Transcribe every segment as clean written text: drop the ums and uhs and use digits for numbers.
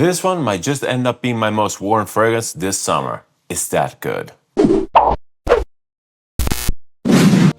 This one might just end up being my most worn fragrance this summer. It's that good.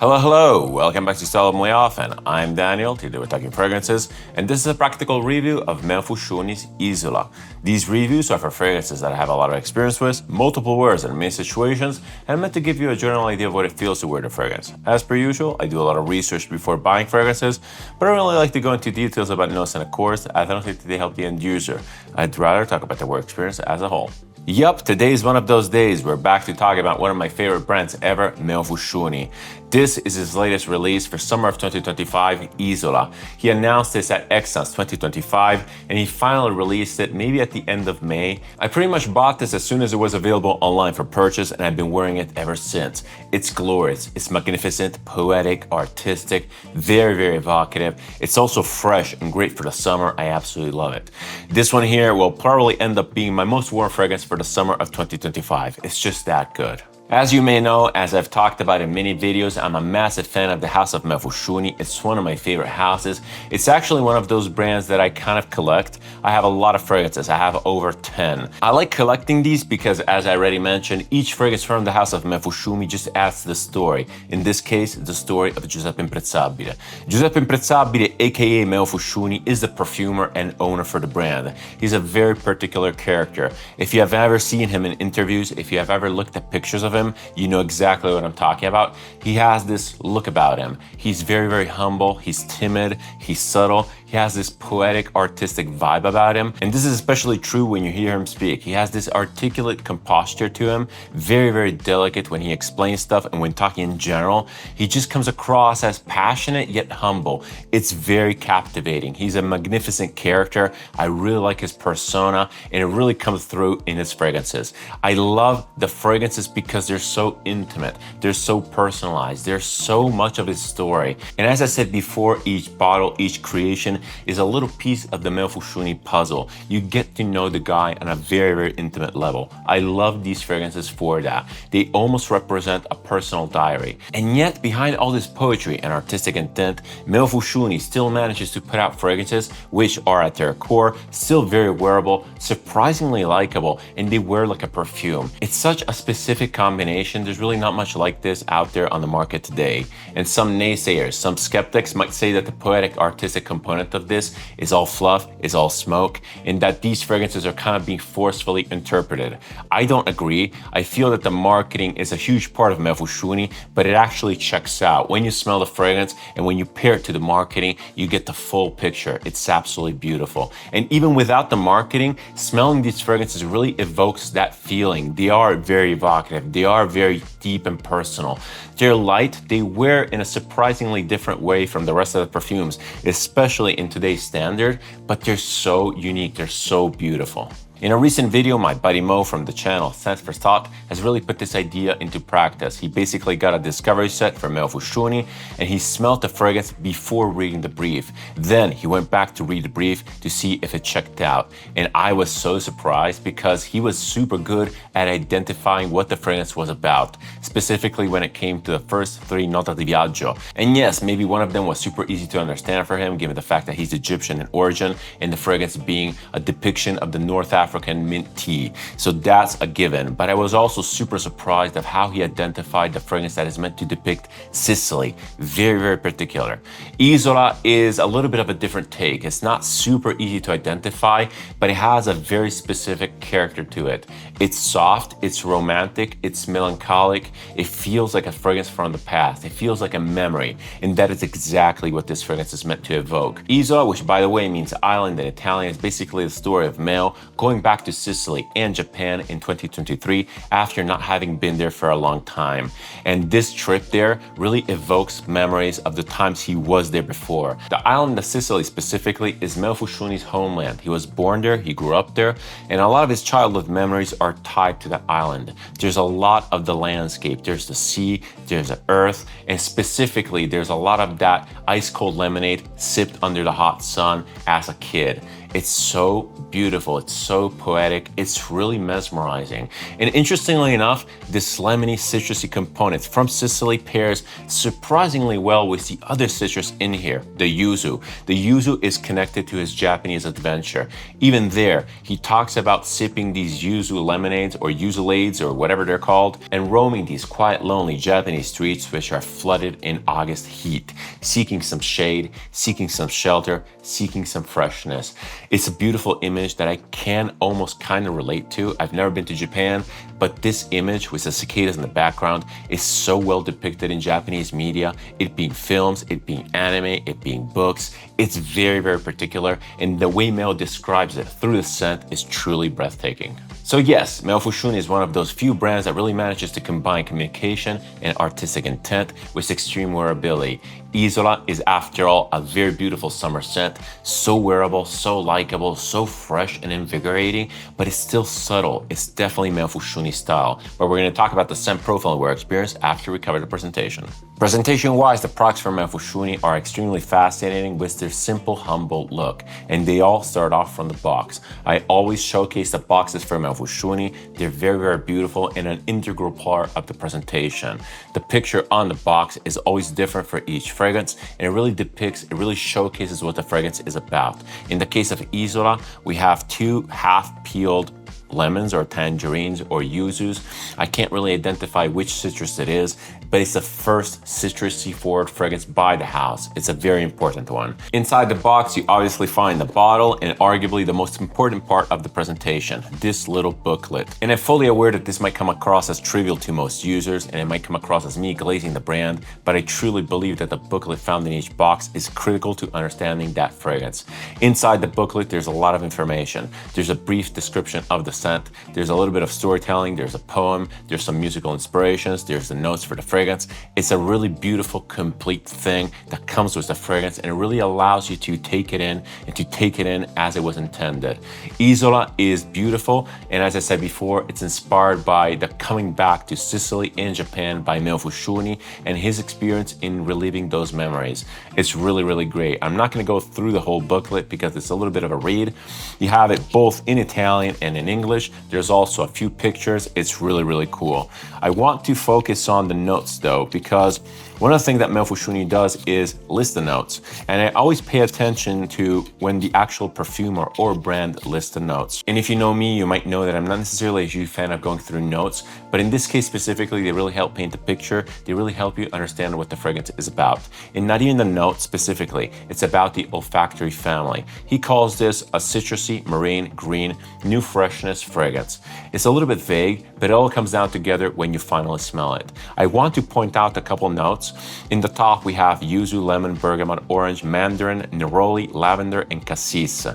Hello, welcome back to Style Muy Often. I'm Daniel, today we're talking fragrances, and this is a practical review of Meo Fusciuni Isola. These reviews are for fragrances that I have a lot of experience with, multiple wears in many situations, and meant to give you a general idea of what it feels to wear the fragrance. As per usual, I do a lot of research before buying fragrances, but I don't really like to go into details about notes and accords. I don't think they help the end user. I'd rather talk about the wear experience as a whole. Yup, today is one of those days. We're back to talk about one of my favorite brands ever, Meo Fusciuni. This is his latest release for summer of 2025, Isola. He announced this at Exans 2025, and he finally released it maybe at the end of May. I pretty much bought this as soon as it was available online for purchase, and I've been wearing it ever since. It's glorious, it's magnificent, poetic, artistic, very evocative. It's also fresh and great for the summer. I absolutely love it. This one here will probably end up being my most worn fragrance for the summer of 2025. It's just that good. As you may know, as I've talked about in many videos, I'm a massive fan of the house of Meo Fusciuni. It's one of my favorite houses. It's actually one of those brands that I kind of collect. I have a lot of fragrances. I have over 10. I like collecting these because, as I already mentioned, each fragrance from the house of Meo Fusciuni just adds to the story. In this case, the story of Giuseppe Imprezzabile. Giuseppe Imprezzabile, aka Meo Fusciuni, is the perfumer and owner for the brand. He's a very particular character. If you have ever seen him in interviews, if you have ever looked at pictures of him, you know exactly what I'm talking about. He has this look about him. He's very humble, he's timid, he's subtle. He has this poetic, artistic vibe about him. And this is especially true when you hear him speak. He has this articulate composture to him, very delicate when he explains stuff, and when talking in general, he just comes across as passionate yet humble. It's very captivating. He's a magnificent character. I really like his persona, and it really comes through in his fragrances. I love the fragrances because they're so intimate, they're so personalized, there's so much of his story. And as I said before, each bottle, each creation is a little piece of the Meo Fusciuni puzzle. You get to know the guy on a very intimate level. I love these fragrances for that. They almost represent a personal diary. And yet, behind all this poetry and artistic intent, Meo Fusciuni still manages to put out fragrances which are at their core still very wearable, surprisingly likable, and they wear like a perfume. It's such a specific combination. There's really not much like this out there on the market today. And some naysayers, some skeptics might say that the poetic artistic component of this is all fluff, is all smoke, and that these fragrances are kind of being forcefully interpreted. I don't agree. I feel that the marketing is a huge part of Meo Fusciuni, but it actually checks out. When you smell the fragrance and when you pair it to the marketing, you get the full picture. It's absolutely beautiful. And even without the marketing, smelling these fragrances really evokes that feeling. They are very evocative. They are very deep and personal. They're light. They wear in a surprisingly different way from the rest of the perfumes, especially in today's standard, but they're so unique. They're so beautiful. In a recent video, my buddy Mo from the channel Sense for Thought has really put this idea into practice. He basically got a discovery set for Meo Fusciuni, and he smelled the fragrance before reading the brief. Then he went back to read the brief to see if it checked out. And I was so surprised because he was super good at identifying what the fragrance was about, specifically when it came to the first 3 Nota di Viaggio. And yes, maybe one of them was super easy to understand for him, given the fact that he's Egyptian in origin, and the fragrance being a depiction of the North African mint tea. So that's a given. But I was also super surprised of how he identified the fragrance that is meant to depict Sicily. Very particular. Isola is a little bit of a different take. It's not super easy to identify, but it has a very specific character to it. It's soft, it's romantic, it's melancholic. It feels like a fragrance from the past. It feels like a memory. And that is exactly what this fragrance is meant to evoke. Isola, which by the way means island in Italian, is basically the story of Meo going back to Sicily and Japan in 2023 after not having been there for a long time. And this trip there really evokes memories of the times he was there before. The island of Sicily specifically is Meo Fusciuni's homeland. He was born there, he grew up there, and a lot of his childhood memories are tied to that island. There's a lot of the landscape. There's the sea, there's the earth, and specifically there's a lot of that ice cold lemonade sipped under the hot sun as a kid. It's so beautiful, it's so poetic, it's really mesmerizing. And interestingly enough, this lemony citrusy component from Sicily pairs surprisingly well with the other citrus in here, the yuzu. The yuzu is connected to his Japanese adventure. Even there, he talks about sipping these yuzu lemonades or yuzulades or whatever they're called, and roaming these quiet, lonely Japanese streets which are flooded in August heat, seeking some shade, seeking some shelter, seeking some freshness. It's a beautiful image that I can almost kind of relate to. I've never been to Japan, but this image with the cicadas in the background is so well depicted in Japanese media, it being films, it being anime, it being books. It's very, very particular, and the way Meo describes it through the scent is truly breathtaking. So yes, Meo Fusciuni is one of those few brands that really manages to combine communication and artistic intent with extreme wearability. Isola is, after all, a very beautiful summer scent, so wearable, so likable, so fresh and invigorating, but it's still subtle. It's definitely Meo Fusciuni style, but we're going to talk about the scent profile and wear experience after we cover the presentation. Presentation-wise, the products from Meo Fusciuni are extremely fascinating with their simple, humble look, and they all start off from the box. I always showcase the boxes from Meo Fusciuni. They're very, very beautiful and an integral part of the presentation. The picture on the box is always different for each fragrance, and it really showcases what the fragrance is about. In the case of Isola, we have two half-peeled lemons or tangerines or yuzus. I can't really identify which citrus it is, but it's the first citrusy forward fragrance by the house. It's a very important one. Inside the box, you obviously find the bottle and arguably the most important part of the presentation, this little booklet. And I'm fully aware that this might come across as trivial to most users, and it might come across as me glazing the brand, but I truly believe that the booklet found in each box is critical to understanding that fragrance. Inside the booklet, there's a lot of information. There's a brief description of the scent, there's a little bit of storytelling, there's a poem, there's some musical inspirations, there's the notes for the fragrance. It's a really beautiful, complete thing that comes with the fragrance, and it really allows you to take it in and to take it in as it was intended. Isola is beautiful, and as I said before, it's inspired by the coming back to Sicily in Japan by Meo Fusciuni and his experience in reliving those memories. It's really, really great. I'm not going to go through the whole booklet because it's a little bit of a read. You have it both in Italian and in English. There's also a few pictures. It's really, really cool. I want to focus on the notes though, because one of the things that Meo Fusciuni does is list the notes. And I always pay attention to when the actual perfumer or brand lists the notes. And if you know me, you might know that I'm not necessarily a huge fan of going through notes, but in this case specifically, they really help paint the picture. They really help you understand what the fragrance is about. And not even the note specifically, it's about the olfactory family. He calls this a citrusy, marine, green, new freshness fragrance. It's a little bit vague, but it all comes down together when you finally smell it. I want to point out a couple notes. In the top, we have yuzu, lemon, bergamot, orange, mandarin, neroli, lavender, and cassis.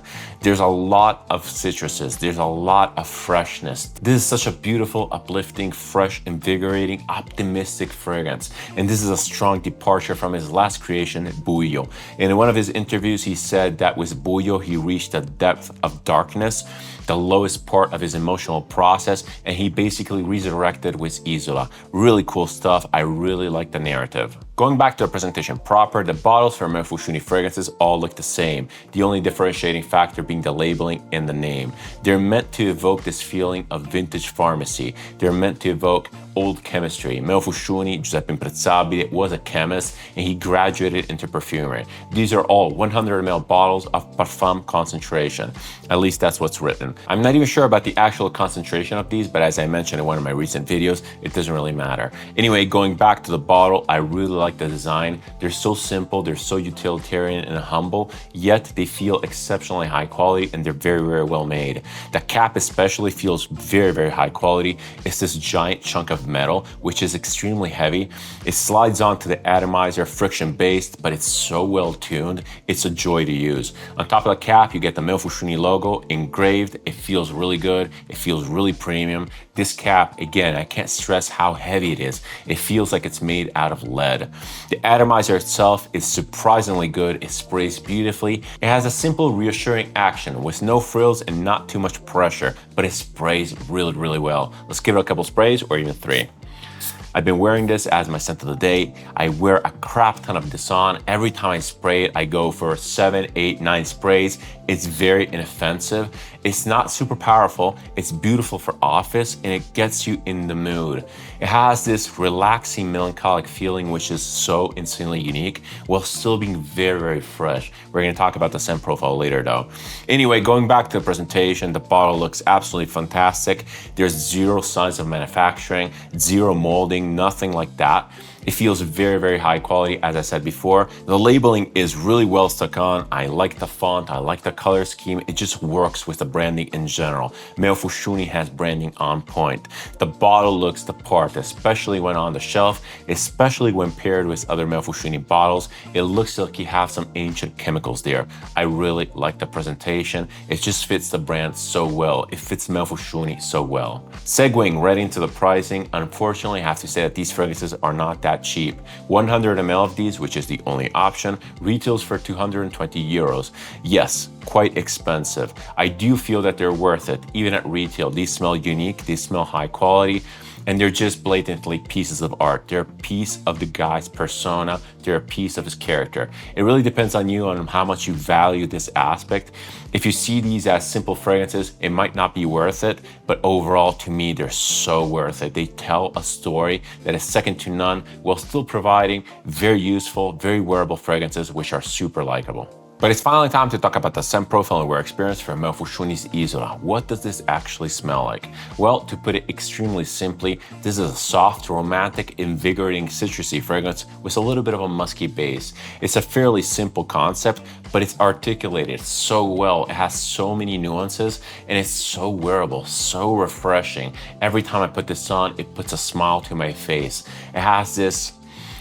There's a lot of citruses. There's a lot of freshness. This is such a beautiful, uplifting, fresh, invigorating, optimistic fragrance. And this is a strong departure from his last creation, Buio. In one of his interviews, he said that with Buio, he reached a depth of darkness, the lowest part of his emotional process, and he basically resurrected with Isola. Really cool stuff. I really like the narrative. Going back to the presentation proper, the bottles for Meo Fusciuni fragrances all look the same, the only differentiating factor being the labeling and the name. They're meant to evoke this feeling of vintage pharmacy. They're meant to evoke old chemistry. Meo Fusciuni, Giuseppe Imprezzabile, was a chemist and he graduated into perfumery. These are all 100 ml bottles of parfum concentration. At least that's what's written. I'm not even sure about the actual concentration of these, but as I mentioned in one of my recent videos, it doesn't really matter. Anyway, going back to the bottle, I really like the design. They're so simple, they're so utilitarian and humble, yet they feel exceptionally high quality and they're very, very well made. The cap especially feels very, very high quality. It's this giant chunk of metal, which is extremely heavy. It slides onto the atomizer, friction based, but it's so well tuned. It's a joy to use. On top of the cap, you get the Meo Fusciuni logo engraved. It feels really good. It feels really premium. This cap, again, I can't stress how heavy it is. It feels like it's made out of lead. The atomizer itself is surprisingly good. It sprays beautifully. It has a simple, reassuring action with no frills and not too much pressure, but it sprays really, really well. Let's give it a couple sprays or even 3. I've been wearing this as my scent of the day. I wear a crap ton of this on. Every time I spray it, I go for 7, 8, 9 sprays. It's very inoffensive. It's not super powerful. It's beautiful for office and it gets you in the mood. It has this relaxing, melancholic feeling, which is so insanely unique while still being very, very fresh. We're going to talk about the scent profile later though. Anyway, going back to the presentation, the bottle looks absolutely fantastic. There's zero signs of manufacturing, zero molding, nothing like that. It feels very, very high quality, as I said before. The labeling is really well stuck on. I like the font, I like the color scheme. It just works with the branding in general. Meo Fusciuni has branding on point. The bottle looks the part, especially when on the shelf, especially when paired with other Meo Fusciuni bottles. It looks like you have some ancient chemicals there. I really like the presentation. It just fits the brand so well. It fits Meo Fusciuni so well. Segueing right into the pricing, unfortunately, I have to say that these fragrances are not that cheap. 100 ml of these, which is the only option, retails for 220 euros. Yes, quite expensive. I do feel that they're worth it. Even at retail, these smell unique, they smell high quality, and they're just blatantly pieces of art. They're a piece of the guy's persona. They're a piece of his character. It really depends on you on how much you value this aspect. If you see these as simple fragrances, it might not be worth it, but overall to me, they're so worth it. They tell a story that is second to none while still providing very useful, very wearable fragrances, which are super likable. But it's finally time to talk about the scent profile and wear experience for Meo Fusciuni Isola. What does this actually smell like? Well, to put it extremely simply, this is a soft, romantic, invigorating, citrusy fragrance with a little bit of a musky base. It's a fairly simple concept, but it's articulated so well. It has so many nuances and it's so wearable, so refreshing. Every time I put this on, it puts a smile to my face.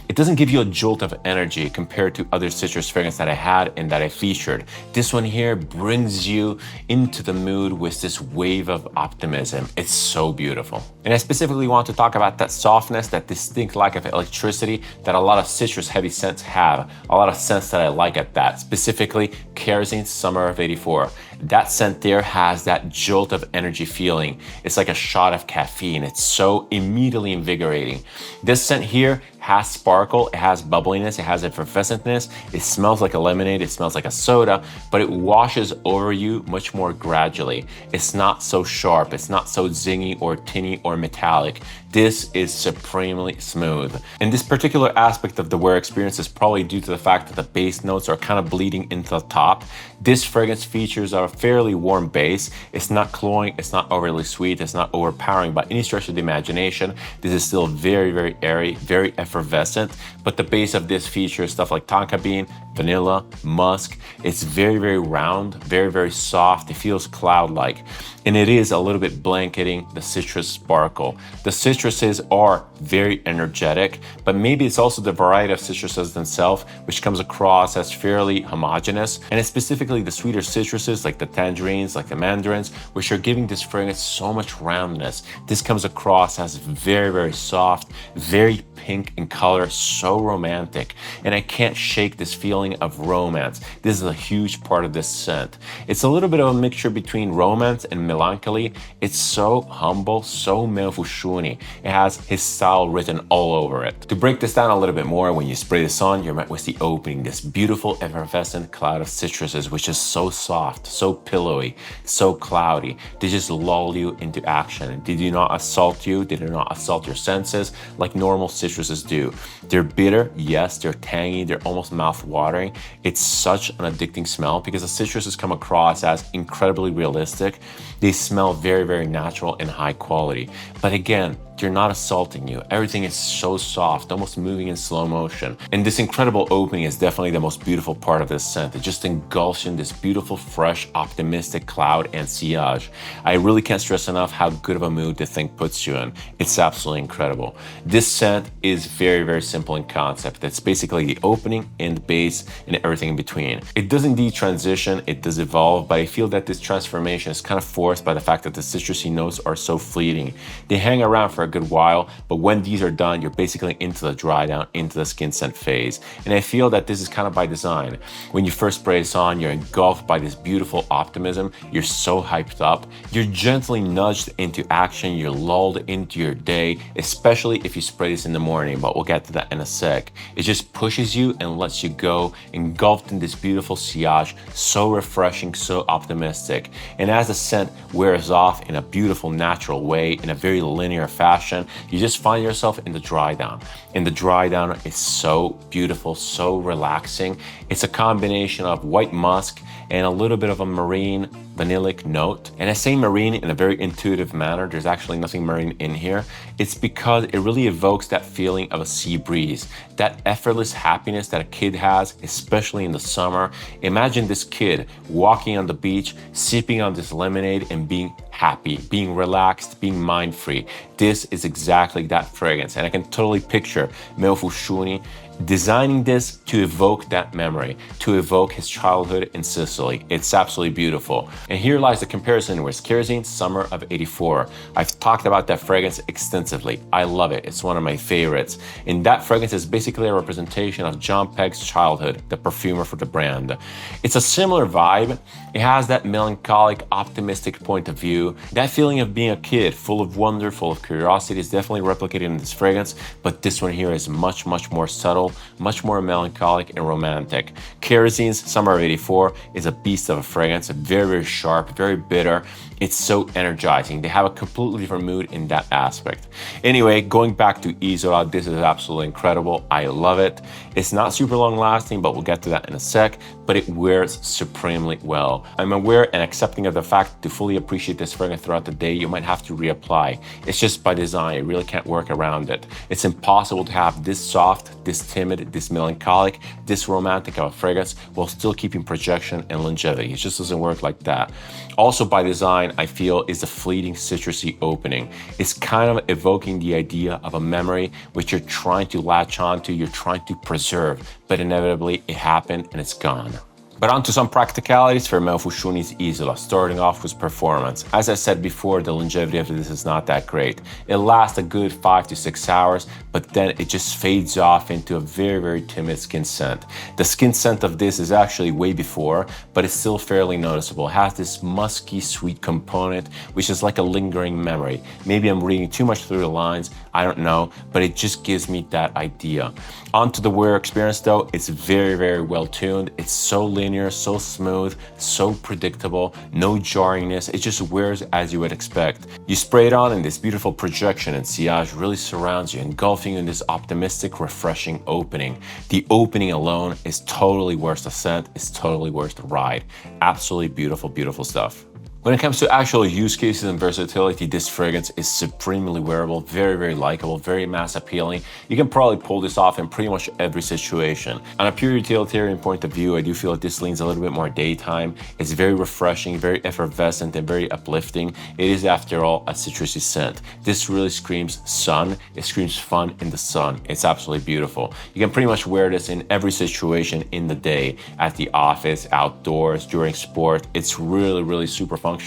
It doesn't give you a jolt of energy compared to other citrus fragrances that I had and that I featured. This one here brings you into the mood with this wave of optimism. It's so beautiful. And I specifically want to talk about that softness, that distinct lack of electricity that a lot of citrus heavy scents have. A lot of scents that I like at that, specifically Kerosene Summer of '84. That scent there has that jolt of energy feeling. It's like a shot of caffeine. It's so immediately invigorating. This scent here has sparkle, it has bubbliness, it has effervescentness, it smells like a lemonade, it smells like a soda, but it washes over you much more gradually. It's not so sharp, it's not so zingy or tinny or metallic. This is supremely smooth. And this particular aspect of the wear experience is probably due to the fact that the base notes are kind of bleeding into the top. This fragrance features a fairly warm base. It's not cloying, it's not overly sweet, it's not overpowering by any stretch of the imagination. This is still very, very airy, very effervescent, but the base of this features stuff like tonka bean, vanilla, musk. It's very, very round, very, very soft. It feels cloud-like. And it is a little bit blanketing the citrus sparkle. The citruses are very energetic, but maybe it's also the variety of citruses themselves, which comes across as fairly homogeneous. And it's specifically the sweeter citruses like the tangerines, like the mandarins, which are giving this fragrance so much roundness. This comes across as very, very soft, very pink in color, so romantic. And I can't shake this feeling of romance. This is a huge part of this scent. It's a little bit of a mixture between romance and melancholy. It's so humble, so Meo Fusciuni. It has his style written all over it. To break this down a little bit more, when you spray this on, you're met with the opening, this beautiful effervescent cloud of citruses, which is so soft, so pillowy, so cloudy. They just lull you into action. They do not assault you. They do not assault your senses like normal citruses do. They're bitter, yes, they're tangy, they're almost mouth-watering. It's such an addicting smell because the citruses come across as incredibly realistic. They smell very, very natural and high quality. But again, they're not assaulting you. Everything is so soft, almost moving in slow motion. And this incredible opening is definitely the most beautiful part of this scent. It just engulfs in this beautiful, fresh, optimistic cloud and sillage. I really can't stress enough how good of a mood the thing puts you in. It's absolutely incredible. This scent is very, very simple in concept. It's basically the opening and the base and everything in between. It does indeed transition, it does evolve, but I feel that this transformation is kind of forced by the fact that the citrusy notes are so fleeting. They hang around for a good while, but when these are done, you're basically into the dry down, into the skin scent phase. And I feel that this is kind of by design. When you first spray this on, you're engulfed by this beautiful optimism. You're so hyped up. You're gently nudged into action. You're lulled into your day, especially if you spray this in the morning, but we'll get to that in a sec. It just pushes you and lets you go, engulfed in this beautiful sillage, so refreshing, so optimistic. And as the scent wears off in a beautiful, natural way, in a very linear fashion, you just find yourself in the dry down. And the dry down is so beautiful, so relaxing. It's a combination of white musk and a little bit of a marine vanillic note. And I say marine in a very intuitive manner. There's actually nothing marine in here. It's because it really evokes that feeling of a sea breeze, that effortless happiness that a kid has, especially in the summer. Imagine this kid walking on the beach, sipping on this lemonade and being happy, being relaxed, being mind-free. This is exactly that fragrance. And I can totally picture Meo Fusciuni designing this to evoke that memory, to evoke his childhood in Sicily. It's absolutely beautiful. And here lies the comparison with Kerosene Summer of '84. I've talked about that fragrance extensively. I love it. It's one of my favorites. And that fragrance is basically a representation of John Pegg's childhood, the perfumer for the brand. It's a similar vibe. It has that melancholic, optimistic point of view. That feeling of being a kid, full of wonder, full of curiosity, is definitely replicated in this fragrance, but this one here is much, much more subtle, much more melancholic and romantic. Kerosene's Summer of '84 is a beast of a fragrance, very, very sharp, very bitter. It's so energizing. They have a completely different mood in that aspect. Anyway, going back to Isola, this is absolutely incredible. I love it. It's not super long lasting, but we'll get to that in a sec, but it wears supremely well. I'm aware and accepting of the fact to fully appreciate this fragrance throughout the day, you might have to reapply. It's just by design. You really can't work around it. It's impossible to have this soft, this timid, this melancholic, this romantic of a fragrance while still keeping projection and longevity. It just doesn't work like that. Also by design, I feel, is the fleeting citrusy opening. It's kind of evoking the idea of a memory which you're trying to latch onto, you're trying to preserve, but inevitably it happened and it's gone. But on to some practicalities for Meo Fusciuni's Isola, starting off with performance. As I said before, the longevity of this is not that great. It lasts a good 5 to 6 hours, but then it just fades off into a very, very timid skin scent. The skin scent of this is actually way before, but it's still fairly noticeable. It has this musky, sweet component, which is like a lingering memory. Maybe I'm reading too much through the lines, I don't know, but it just gives me that idea. On to the wear experience though, it's very, very well tuned. It's so linear, so smooth, so predictable, no jarringness. It just wears as you would expect. You spray it on and this beautiful projection and sillage really surrounds you, engulfing you in this optimistic, refreshing opening. The opening alone is totally worth the scent, it's totally worth the ride. Absolutely beautiful, beautiful stuff. When it comes to actual use cases and versatility, this fragrance is supremely wearable, very, very likable, very mass appealing. You can probably pull this off in pretty much every situation. On a pure utilitarian point of view, I do feel that this leans a little bit more daytime. It's very refreshing, very effervescent, and very uplifting. It is, after all, a citrusy scent. This really screams sun. It screams fun in the sun. It's absolutely beautiful. You can pretty much wear this in every situation in the day, at the office, outdoors, during sport. It's really, really super functional.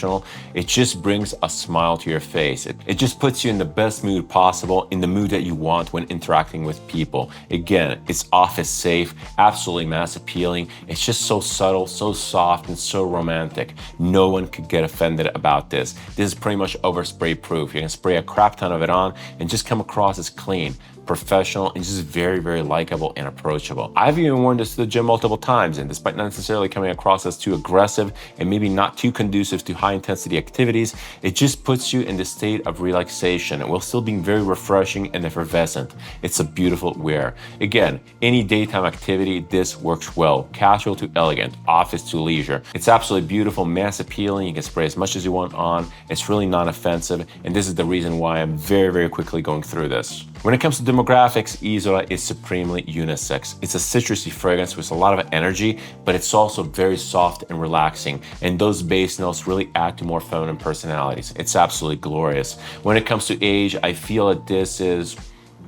It just brings a smile to your face. It just puts you in the best mood possible, in the mood that you want when interacting with people. Again, it's office safe, absolutely mass appealing. It's just so subtle, so soft, and so romantic. No one could get offended about this. This is pretty much overspray proof. You can spray a crap ton of it on and just come across as clean, professional, and just very, very likable and approachable. I've even worn this to the gym multiple times, and despite not necessarily coming across as too aggressive and maybe not too conducive to high intensity activities, it just puts you in the state of relaxation while still being very refreshing and effervescent. It's a beautiful wear. Again, any daytime activity, this works well. Casual to elegant, office to leisure. It's absolutely beautiful, mass appealing. You can spray as much as you want on. It's really non-offensive, and this is the reason why I'm very, very quickly going through this. When it comes to demographics, Isola is supremely unisex. It's a citrusy fragrance with a lot of energy, but it's also very soft and relaxing, and those base notes really add to more feminine personalities. It's absolutely glorious. When it comes to age, I feel that this is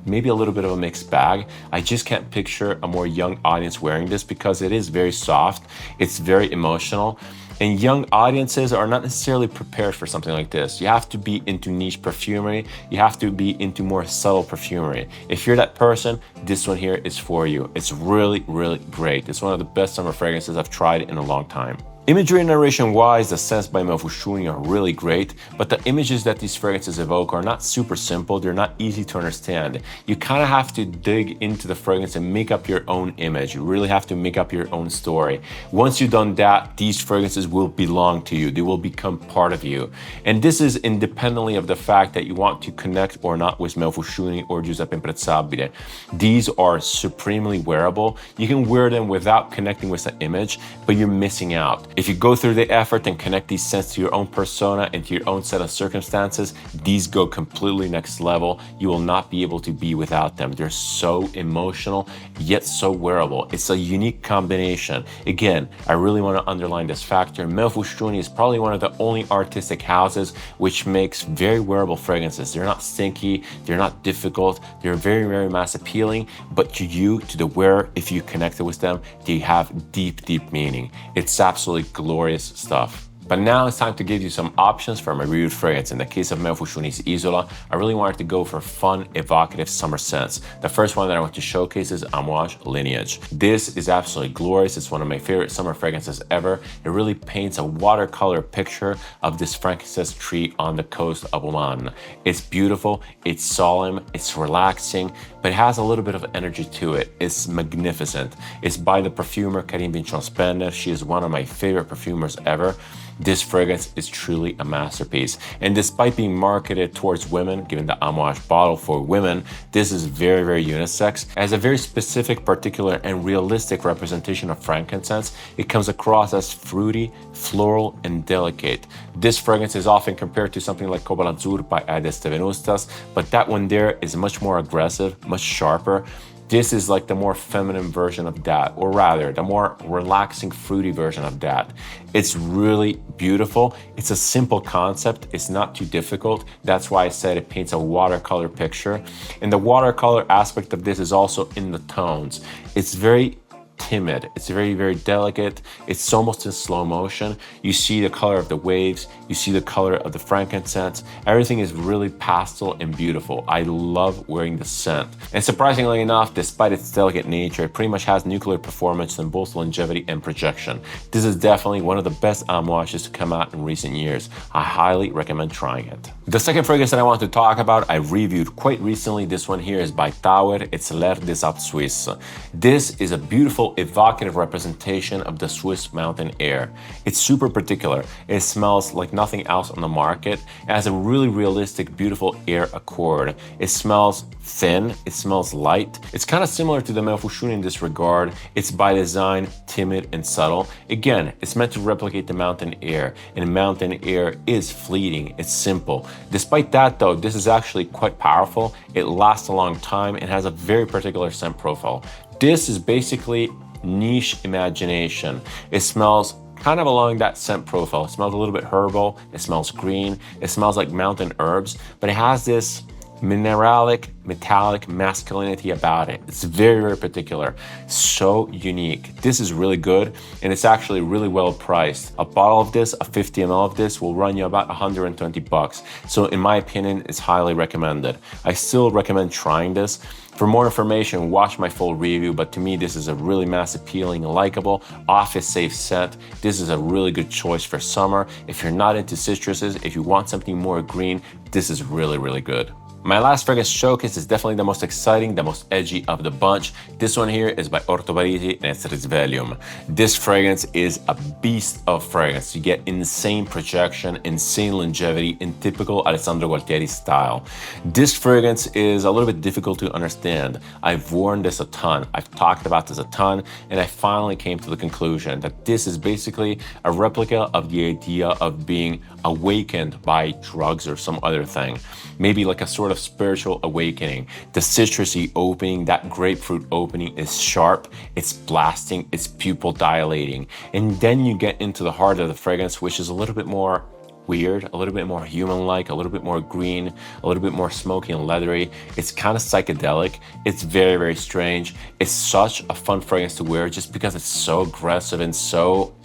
maybe a little bit of a mixed bag. I just can't picture a more young audience wearing this because it is very soft, it's very emotional, And young audiences are not necessarily prepared for something like this. You have to be into niche perfumery. You have to be into more subtle perfumery. If you're that person, this one here is for you. It's really, really great. It's one of the best summer fragrances I've tried in a long time. Imagery and narration wise, the scents by Meo Fusciuni are really great, but the images that these fragrances evoke are not super simple. They're not easy to understand. You kind of have to dig into the fragrance and make up your own image. You really have to make up your own story. Once you've done that, these fragrances will belong to you. They will become part of you. And this is independently of the fact that you want to connect or not with Meo Fusciuni or Giuseppe Imprezzabile. These are supremely wearable. You can wear them without connecting with the image, but you're missing out. If you go through the effort and connect these scents to your own persona and to your own set of circumstances, these go completely next level. You will not be able to be without them. They're so emotional, yet so wearable. It's a unique combination. Again, I really want to underline this factor. Meo Fusciuni is probably one of the only artistic houses which makes very wearable fragrances. They're not stinky, they're not difficult, they're very, very mass appealing, but to you, to the wearer, if you connected with them, they have deep, deep meaning. It's absolutely glorious stuff. But now it's time to give you some options for my reviewed fragrance. In the case of Meo Fusciuni Isola, I really wanted to go for fun, evocative summer scents. The first one that I want to showcase is Amouage Lineage. This is absolutely glorious. It's one of my favorite summer fragrances ever. It really paints a watercolor picture of this frankincense tree on the coast of Oman. It's beautiful, it's solemn, it's relaxing, but it has a little bit of energy to it. It's magnificent. It's by the perfumer Karine Vincent-Spender. She is one of my favorite perfumers ever. This fragrance is truly a masterpiece. And despite being marketed towards women, given the Amouage bottle for women, this is very, very unisex. It has a very specific, particular, and realistic representation of frankincense. It comes across as fruity, floral, and delicate. This fragrance is often compared to something like Cobalt Azur by Aedes de Venustas, but that one there is much more aggressive, much sharper. This is like the more feminine version of that, or rather, the more relaxing, fruity version of that. It's really beautiful. It's a simple concept. It's not too difficult. That's why I said it paints a watercolor picture. And the watercolor aspect of this is also in the tones. It's very timid. It's very, very delicate. It's almost in slow motion. You see the color of the waves. You see the color of the frankincense. Everything is really pastel and beautiful. I love wearing the scent. And surprisingly enough, despite its delicate nature, it pretty much has nuclear performance in both longevity and projection. This is definitely one of the best Amouages to come out in recent years. I highly recommend trying it. The second fragrance that I want to talk about, I reviewed quite recently. This one here is by Tower. It's L'air des Alpes Suisses. This is a beautiful, evocative representation of the Swiss mountain air. It's super particular. It smells like nothing else on the market. It has a really realistic, beautiful air accord. It smells thin, it smells light. It's kind of similar to the Meo Fusciuni in this regard. It's by design timid and subtle. Again, it's meant to replicate the mountain air, and mountain air is fleeting, it's simple. Despite that though, this is actually quite powerful. It lasts a long time and has a very particular scent profile. This is basically niche imagination. It smells kind of along that scent profile. It smells a little bit herbal, it smells green, it smells like mountain herbs, but it has this mineralic, metallic masculinity about it. It's very, very particular. So unique. This is really good, and it's actually really well priced. A bottle of this, a 50 ml of this, will run you about 120 bucks. So in my opinion, it's highly recommended. I still recommend trying this. For more information, watch my full review, but to me, this is a really mass appealing, likable, office-safe scent. This is a really good choice for summer. If you're not into citruses, if you want something more green, this is really, really good. My last fragrance showcase is definitely the most exciting, the most edgy of the bunch. This one here is by Orto Parisi and it's Risvelium. This fragrance is a beast of fragrance. You get insane projection, insane longevity in typical Alessandro Gualtieri style. This fragrance is a little bit difficult to understand. I've worn this a ton. I've talked about this a ton, and I finally came to the conclusion that this is basically a replica of the idea of being awakened by drugs or some other thing. Maybe like a sort of spiritual awakening. The citrusy opening, that grapefruit opening is sharp, it's blasting, it's pupil dilating. And then you get into the heart of the fragrance, which is a little bit more weird, a little bit more human-like, a little bit more green, a little bit more smoky and leathery. It's kind of psychedelic. It's very, very strange. It's such a fun fragrance to wear just because it's so aggressive and so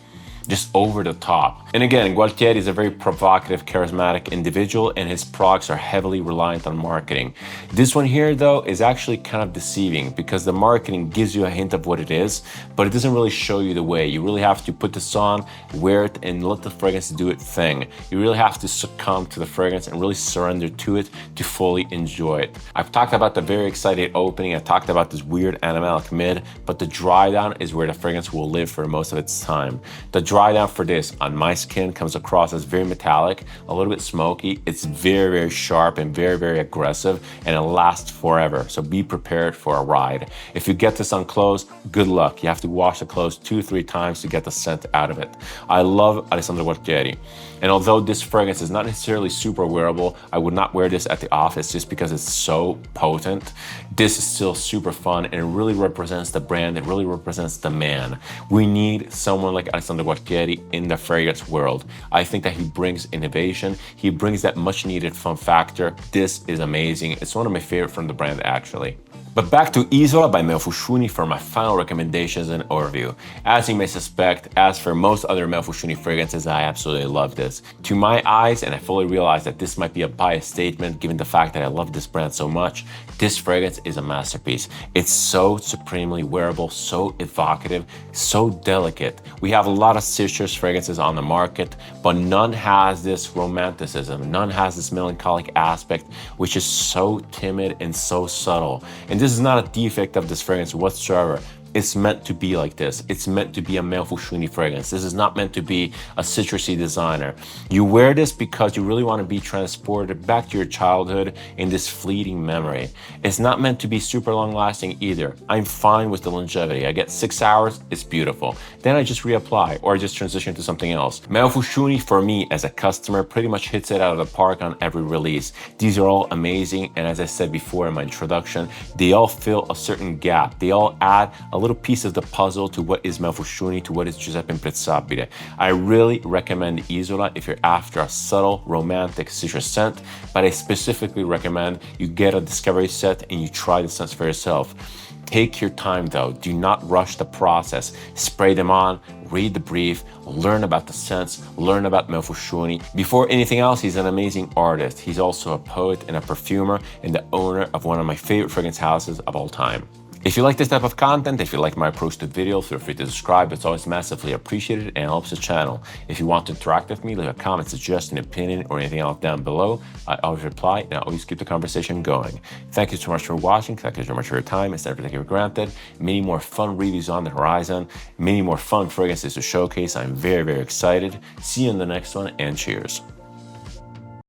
just over the top. And again, Gualtieri is a very provocative, charismatic individual, and his products are heavily reliant on marketing. This one here, though, is actually kind of deceiving because the marketing gives you a hint of what it is, but it doesn't really show you the way. You really have to put this on, wear it, and let the fragrance do its thing. You really have to succumb to the fragrance and really surrender to it to fully enjoy it. I've talked about the very excited opening, I talked about this weird animalic mid, but the dry down is where the fragrance will live for most of its time. The dry down for this on my skin comes across as very metallic, a little bit smoky. It's very, very sharp and very, very aggressive, and it lasts forever. So be prepared for a ride. If you get this on clothes, good luck. You have to wash the clothes 2-3 times to get the scent out of it. I love Alessandro Gualtieri. And although this fragrance is not necessarily super wearable, I would not wear this at the office just because it's so potent. This is still super fun, and it really represents the brand. It really represents the man. We need someone like Alessandro Gualtieri in the fragrance world. I think that he brings innovation. He brings that much needed fun factor. This is amazing. It's one of my favorite from the brand, actually. But back to Isola by Meo Fusciuni for my final recommendations and overview. As you may suspect, as for most other Meo Fusciuni fragrances, I absolutely love this. To my eyes, and I fully realize that this might be a biased statement given the fact that I love this brand so much, this fragrance is a masterpiece. It's so supremely wearable, so evocative, so delicate. We have a lot of citrus fragrances on the market, but none has this romanticism, none has this melancholic aspect, which is so timid and so subtle. And this is not a defect of this fragrance whatsoever. It's meant to be like this. It's meant to be a Meo Fusciuni fragrance. This is not meant to be a citrusy designer. You wear this because you really want to be transported back to your childhood in this fleeting memory. It's not meant to be super long lasting either. I'm fine with the longevity. I get 6 hours, it's beautiful. Then I just reapply or I just transition to something else. Meo Fusciuni, for me as a customer, pretty much hits it out of the park on every release. These are all amazing, and as I said before in my introduction, they all fill a certain gap. They all add a little piece of the puzzle to what is Meo Fusciuni, to what is Giuseppe Imprezzabile. I really recommend Isola if you're after a subtle, romantic citrus scent, but I specifically recommend you get a discovery set and you try the scents for yourself. Take your time though, do not rush the process. Spray them on, read the brief, learn about the scents, learn about Meo Fusciuni. Before anything else, he's an amazing artist. He's also a poet and a perfumer and the owner of one of my favorite fragrance houses of all time. If you like this type of content, if you like my approach to videos, feel free to subscribe. It's always massively appreciated and helps the channel. If you want to interact with me, leave a comment, suggestion, opinion, or anything else down below. I always reply and I always keep the conversation going. Thank you so much for watching. Thank you so much for your time. It's never taken for granted. Many more fun reviews on the horizon. Many more fun fragrances to showcase. I'm very, very excited. See you in the next one, and cheers.